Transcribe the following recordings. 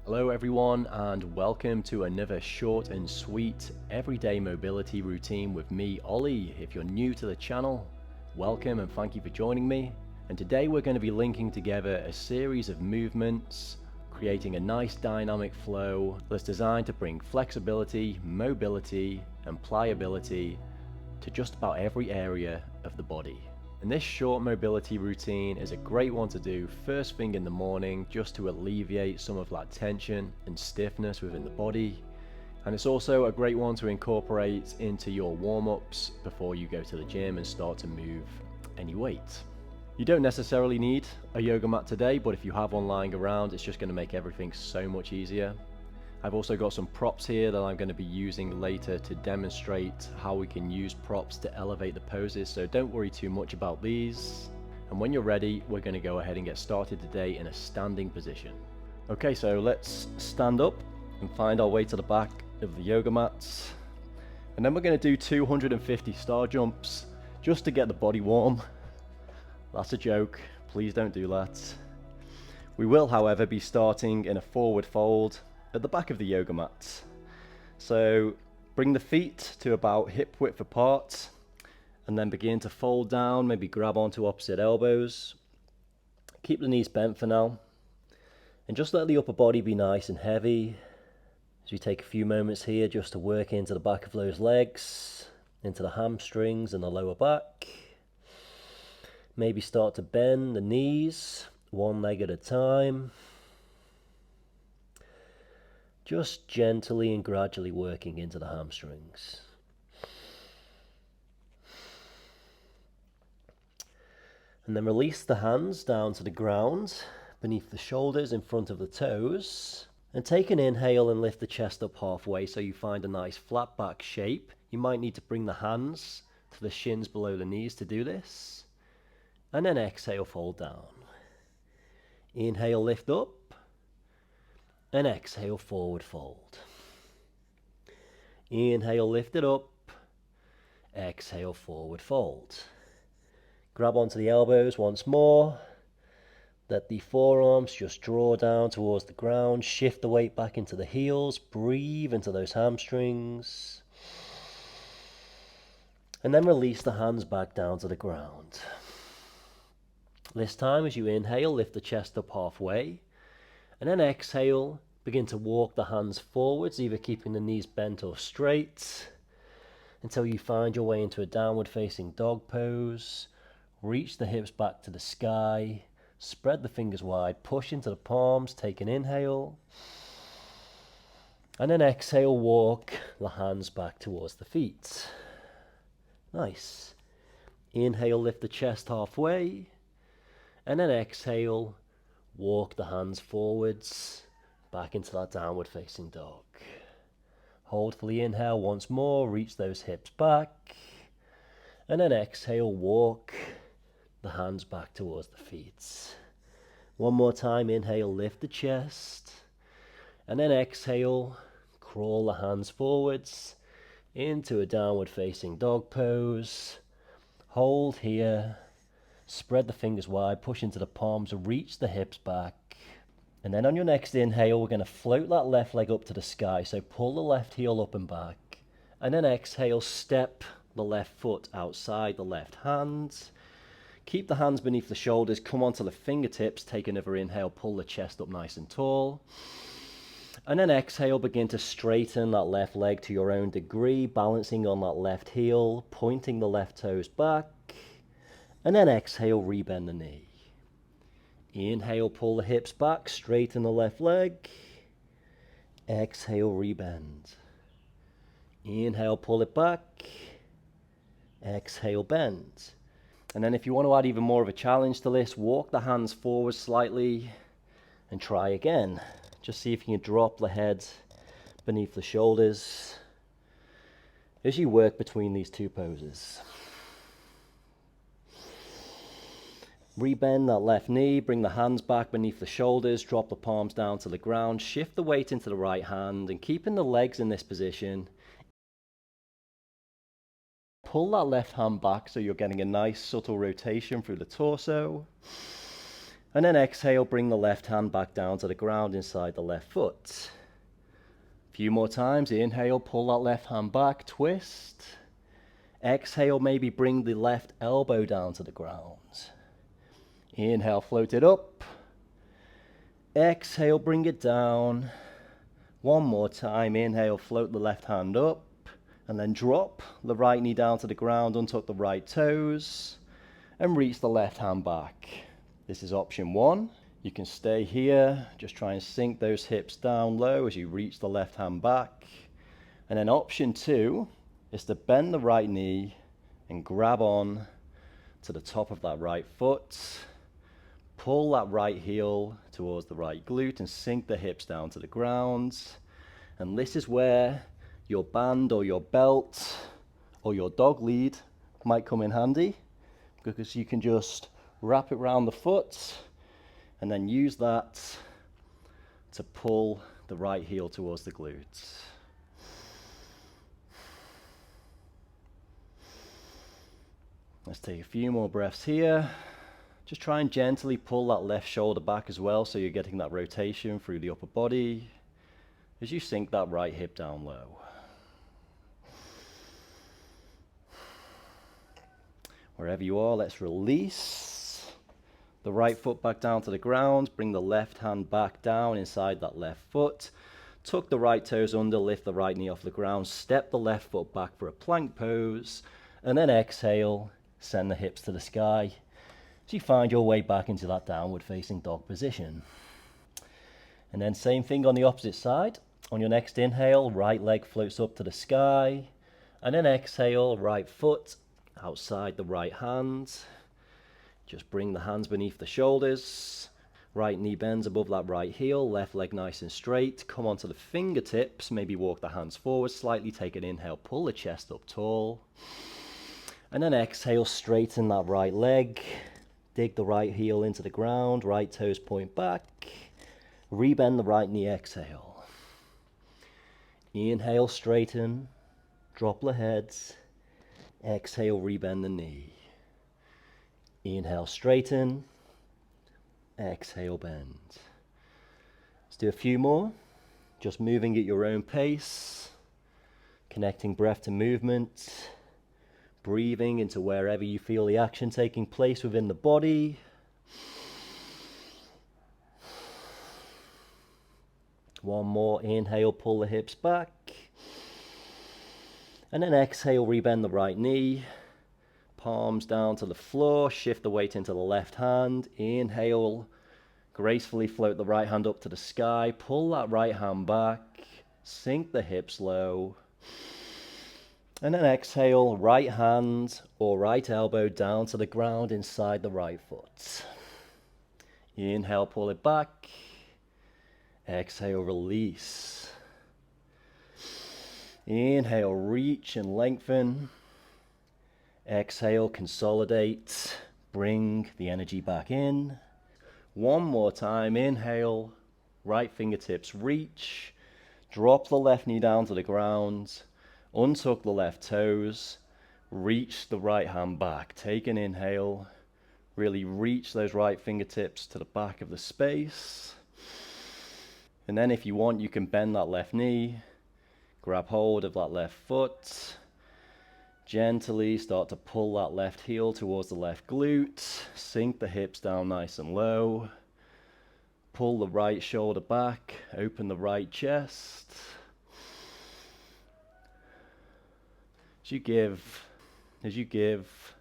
Hello everyone, and welcome to another short and sweet everyday mobility routine with me, Ollie. If you're new to the channel, welcome and thank you for joining me. And today we're going to be linking together a series of movements, creating a nice dynamic flow that's designed to bring flexibility, mobility and pliability to just about every area of the body. And this short mobility routine is a great one to do first thing in the morning, just to alleviate some of that tension and stiffness within the body. And it's also a great one to incorporate into your warm-ups before you go to the gym and start to move any weight. You don't necessarily need a yoga mat today, but if you have one lying around, it's just going to make everything so much easier. I've also got some props here that I'm going to be using later to demonstrate how we can use props to elevate the poses, so don't worry too much about these. And when you're ready, we're going to go ahead and get started today in a standing position. Okay, so let's stand up and find our way to the back of the yoga mats. And then we're going to do 250 star jumps just to get the body warm. That's a joke, please don't do that. We will, however, be starting in a forward fold at the back of the yoga mat. So bring the feet to about hip width apart and then begin to fold down, maybe grab onto opposite elbows. Keep the knees bent for now and just let the upper body be nice and heavy as we take a few moments here just to work into the back of those legs, into the hamstrings and the lower back. Maybe start to bend the knees one leg at a time. Just gently and gradually working into the hamstrings. And then release the hands down to the ground, beneath the shoulders, in front of the toes. And take an inhale and lift the chest up halfway so you find a nice flat back shape. You might need to bring the hands to the shins below the knees to do this. And then exhale, fold down. Inhale, lift up. And exhale, forward fold. Inhale, lift it up. Exhale, forward fold. Grab onto the elbows once more. Let the forearms just draw down towards the ground. Shift the weight back into the heels. Breathe into those hamstrings. And then release the hands back down to the ground. This time, as you inhale, lift the chest up halfway. And then exhale, begin to walk the hands forwards, either keeping the knees bent or straight, until you find your way into a downward facing dog pose. Reach the hips back to the sky, spread the fingers wide, push into the palms, take an inhale. And then exhale, walk the hands back towards the feet. Nice. Inhale, lift the chest halfway. And then exhale, walk the hands forwards, back into that downward facing dog. Hold for the inhale once more, reach those hips back. And then exhale, walk the hands back towards the feet. One more time, inhale, lift the chest. And then exhale, crawl the hands forwards into a downward facing dog pose. Hold here. Spread the fingers wide, push into the palms, reach the hips back. And then on your next inhale, we're going to float that left leg up to the sky. So pull the left heel up and back. And then exhale, step the left foot outside the left hand. Keep the hands beneath the shoulders, come onto the fingertips, take another inhale, pull the chest up nice and tall. And then exhale, begin to straighten that left leg to your own degree, balancing on that left heel, pointing the left toes back. And then exhale, rebend the knee. Inhale, pull the hips back, straighten the left leg. Exhale, rebend. Inhale, pull it back. Exhale, bend. And then if you want to add even more of a challenge to this, walk the hands forward slightly and try again. Just see if you can drop the head beneath the shoulders as you work between these two poses. Rebend that left knee, bring the hands back beneath the shoulders, drop the palms down to the ground, shift the weight into the right hand, and keeping the legs in this position, pull that left hand back so you're getting a nice subtle rotation through the torso. And then exhale, bring the left hand back down to the ground inside the left foot. A few more times. Inhale, pull that left hand back, twist. Exhale, maybe bring the left elbow down to the ground. Inhale, float it up. Exhale, bring it down. One more time. Inhale, float the left hand up. And then drop the right knee down to the ground, untuck the right toes, and reach the left hand back. This is option one. You can stay here, just try and sink those hips down low as you reach the left hand back. And then option two is to bend the right knee and grab on to the top of that right foot. Pull that right heel towards the right glute and sink the hips down to the ground. And this is where your band or your belt or your dog lead might come in handy, because you can just wrap it around the foot and then use that to pull the right heel towards the glutes. Let's take a few more breaths here. Just try and gently pull that left shoulder back as well, so you're getting that rotation through the upper body as you sink that right hip down low. Wherever you are, let's release the right foot back down to the ground. Bring the left hand back down inside that left foot. Tuck the right toes under, lift the right knee off the ground. Step the left foot back for a plank pose. And then exhale, send the hips to the sky as you find your way back into that downward facing dog position. And then same thing on the opposite side. On your next inhale, right leg floats up to the sky. And then exhale, right foot outside the right hand. Just bring the hands beneath the shoulders. Right knee bends above that right heel, left leg nice and straight. Come onto the fingertips, maybe walk the hands forward slightly, take an inhale, pull the chest up tall. And then exhale, straighten that right leg. Dig the right heel into the ground, right toes point back. Rebend the right knee, exhale. Inhale, straighten, drop the head. Exhale, rebend the knee. Inhale, straighten. Exhale, bend. Let's do a few more. Just moving at your own pace. Connecting breath to movement. Breathing into wherever you feel the action taking place within the body. One more. Inhale, pull the hips back. And then exhale, rebend the right knee. Palms down to the floor. Shift the weight into the left hand. Inhale, gracefully float the right hand up to the sky. Pull that right hand back. Sink the hips low. And then exhale, right hand or right elbow down to the ground inside the right foot. Inhale, pull it back. Exhale, release. Inhale, reach and lengthen. Exhale, consolidate. Bring the energy back in. One more time. Inhale, right fingertips reach. Drop the left knee down to the ground. Untuck the left toes. Reach the right hand back. Take an inhale. Really reach those right fingertips to the back of the space. And then if you want, you can bend that left knee. Grab hold of that left foot. Gently start to pull that left heel towards the left glute. Sink the hips down nice and low. Pull the right shoulder back. Open the right chest. As you give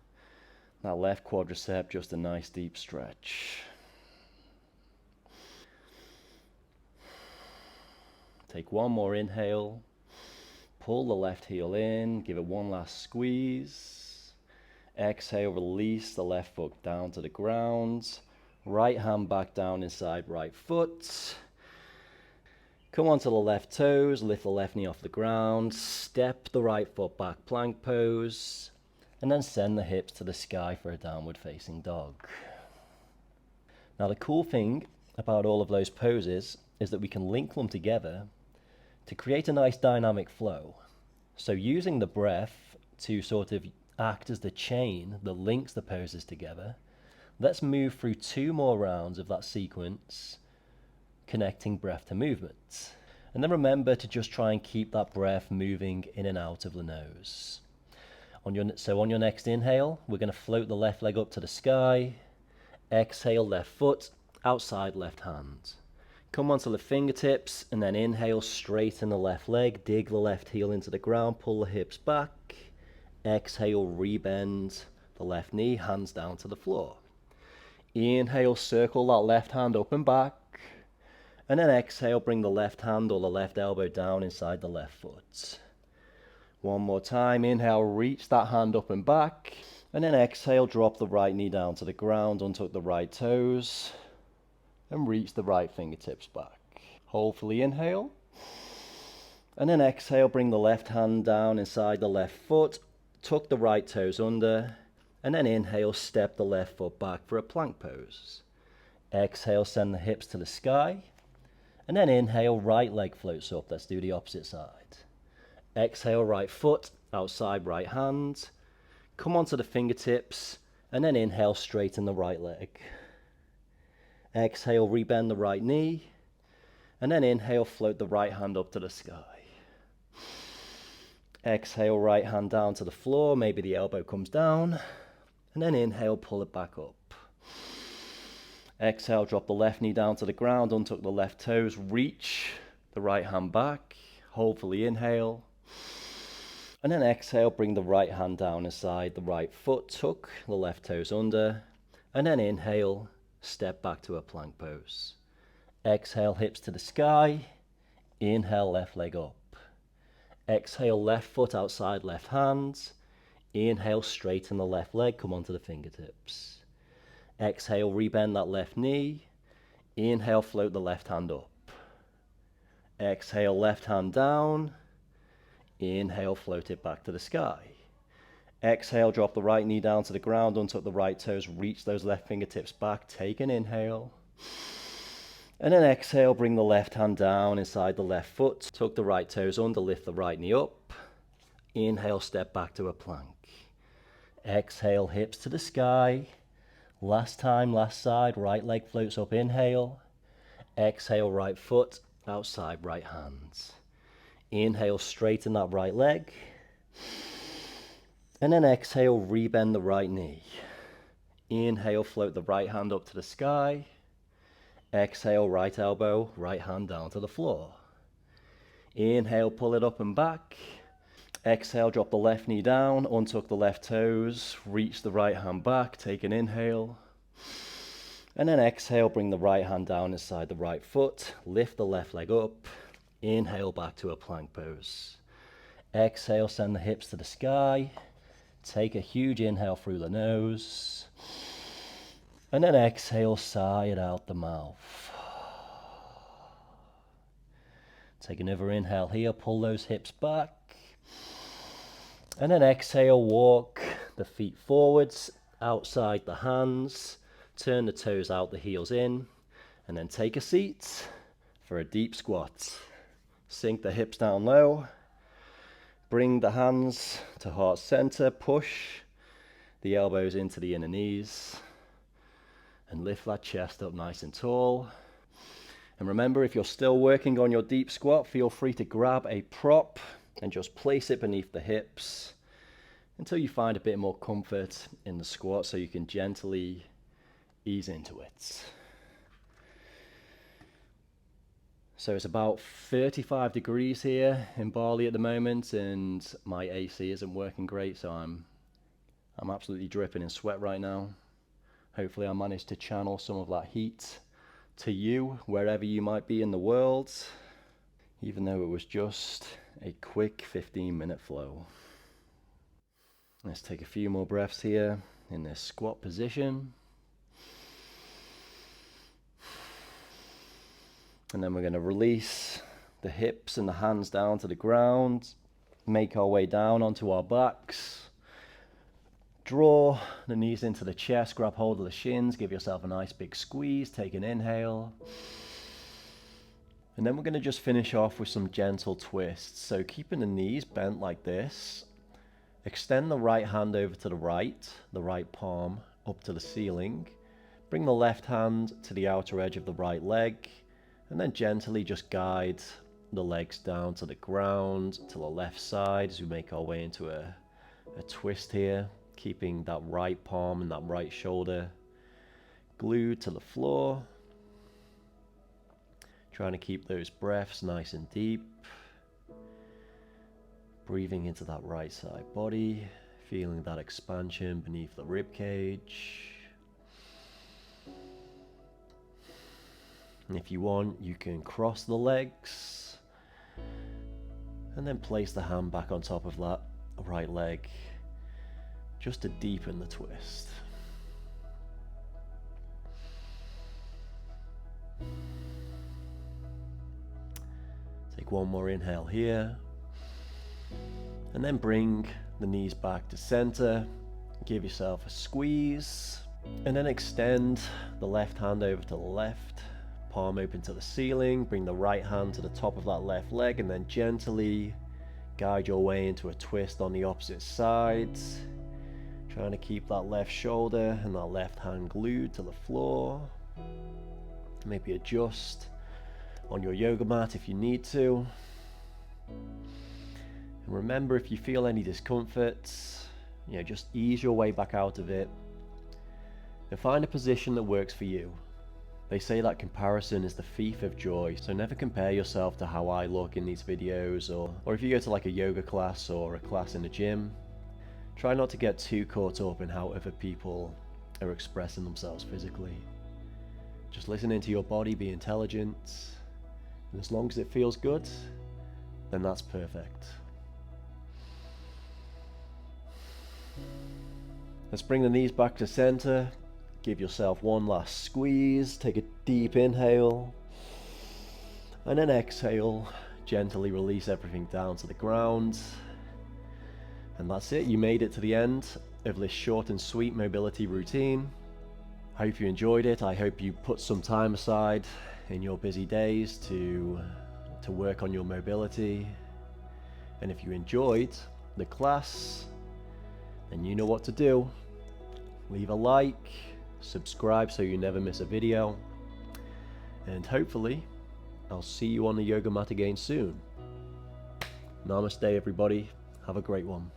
that left quadricep just a nice deep stretch. Take one more inhale. Pull the left heel in, give it one last squeeze. Exhale, release the left foot down to the ground. Right hand back down inside right foot. Come onto the left toes, lift the left knee off the ground. Step the right foot back, plank pose. And then send the hips to the sky for a downward facing dog. Now the cool thing about all of those poses is that we can link them together to create a nice dynamic flow. So using the breath to sort of act as the chain that links the poses together, Let's move through 2 more rounds of that sequence, connecting breath to movement. And then remember to just try and keep that breath moving in and out of the nose. So on your next inhale, we're going to float the left leg up to the sky. Exhale, left foot, outside left hand. Come onto the fingertips and then inhale, straighten the left leg, dig the left heel into the ground, pull the hips back. Exhale, rebend the left knee, hands down to the floor. Inhale, circle that left hand up and back. And then exhale, bring the left hand or the left elbow down inside the left foot. One more time, inhale, reach that hand up and back. And then exhale, drop the right knee down to the ground, untuck the right toes, and reach the right fingertips back. Hold for the inhale. And then exhale, bring the left hand down inside the left foot, tuck the right toes under, and then inhale, step the left foot back for a plank pose. Exhale, send the hips to the sky. And then inhale, right leg floats up. Let's do the opposite side. Exhale, right foot, outside right hand. Come onto the fingertips, and then inhale, straighten the right leg. Exhale, rebend the right knee. And then inhale, float the right hand up to the sky. Exhale, right hand down to the floor. Maybe the elbow comes down. And then inhale, pull it back up. Exhale, drop the left knee down to the ground, untuck the left toes, reach the right hand back, hold for the inhale. And then exhale, bring the right hand down inside the right foot, tuck the left toes under, and then inhale, step back to a plank pose. Exhale, hips to the sky, inhale, left leg up. Exhale, left foot outside left hand, inhale, straighten the left leg, come onto the fingertips. Exhale, rebend that left knee. Inhale, float the left hand up. Exhale, left hand down. Inhale, float it back to the sky. Exhale, drop the right knee down to the ground, untuck the right toes, reach those left fingertips back, take an inhale. And then exhale, bring the left hand down inside the left foot, tuck the right toes under, lift the right knee up. Inhale, step back to a plank. Exhale, hips to the sky. Last time, last side, right leg floats up, inhale. Exhale, right foot, outside right hands. Inhale, straighten that right leg. And then exhale, rebend the right knee. Inhale, float the right hand up to the sky. Exhale, right elbow, right hand down to the floor. Inhale, pull it up and back. Exhale, drop the left knee down, untuck the left toes, reach the right hand back, take an inhale. And then exhale, bring the right hand down inside the right foot, lift the left leg up, inhale back to a plank pose. Exhale, send the hips to the sky, take a huge inhale through the nose, and then exhale, sigh it out the mouth. Take another inhale here, pull those hips back. And then exhale, walk the feet forwards, outside the hands, turn the toes out, the heels in, and then take a seat for a deep squat. Sink the hips down low, bring the hands to heart center, push the elbows into the inner knees, and lift that chest up nice and tall. And remember, if you're still working on your deep squat, feel free to grab a prop and just place it beneath the hips until you find a bit more comfort in the squat so you can gently ease into it. So it's about 35 degrees here in Bali at the moment, and my AC isn't working great, so I'm absolutely dripping in sweat right now. Hopefully I managed to channel some of that heat to you wherever you might be in the world, even though it was just a quick 15-minute flow. Let's take a few more breaths here in this squat position. And then we're going to release the hips and the hands down to the ground, make our way down onto our backs. Draw the knees into the chest, grab hold of the shins, give yourself a nice big squeeze, take an inhale. And then we're going to just finish off with some gentle twists. So keeping the knees bent like this, extend the right hand over to the right palm up to the ceiling, Bring the left hand to the outer edge of the right leg, and then gently just guide the legs down to the ground, to the left side as we make our way into a twist here, keeping that right palm and that right shoulder glued to the floor. Trying to keep those breaths nice and deep. Breathing into that right side body, feeling that expansion beneath the rib cage. And if you want, you can cross the legs and then place the hand back on top of that right leg just to deepen the twist. Take one more inhale here, and then bring the knees back to center. Give yourself a squeeze, and then extend the left hand over to the left, palm open to the ceiling. Bring the right hand to the top of that left leg, and then gently guide your way into a twist on the opposite side. Trying to keep that left shoulder and that left hand glued to the floor. Maybe adjust on your yoga mat if you need to. And remember, if you feel any discomfort, just ease your way back out of it and find a position that works for you. They say that comparison is the thief of joy, so never compare yourself to how I look in these videos, or if you go to like a yoga class or a class in a gym, try not to get too caught up in how other people are expressing themselves physically. Just listen into your body, be intelligent, and as long as it feels good, then that's perfect. Let's bring the knees back to center. Give yourself one last squeeze. Take a deep inhale, and then exhale. Gently release everything down to the ground. And that's it. You made it to the end of this short and sweet mobility routine. I hope you enjoyed it. I hope you put some time aside in your busy days to work on your mobility. And if you enjoyed the class, then you know what to do. Leave a like, subscribe so you never miss a video, and hopefully I'll see you on the yoga mat again soon. Namaste everybody. Have a great one.